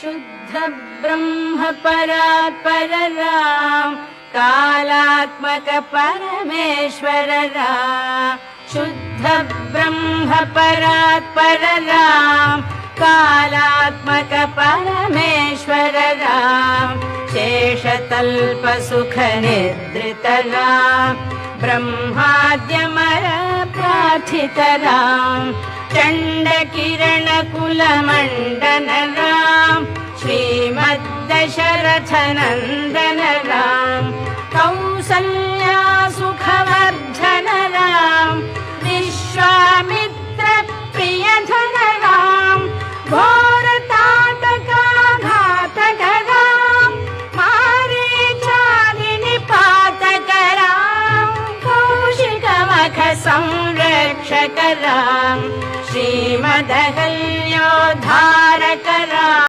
शुद्ध ब्रह्म परात्पर राम कालात्मक परमेश्वर राम शुद्ध ब्रह्म परात्पर राम कालात्मक परमेश्वर राम शेषतल्प सुख निद्रित राम ब्रह्माद्यमर प्रार्थित राम चंड किरण कुल मंडन राम श्रीमद्दशरथ नंदन राम कौसल्या सुखवर्धन राम विश्वामित्र प्रियधन राम घोर ताटका घातक राम मारीचादि निपातक राम कौशिक मख संरक्षक राम श्रीमदहल्य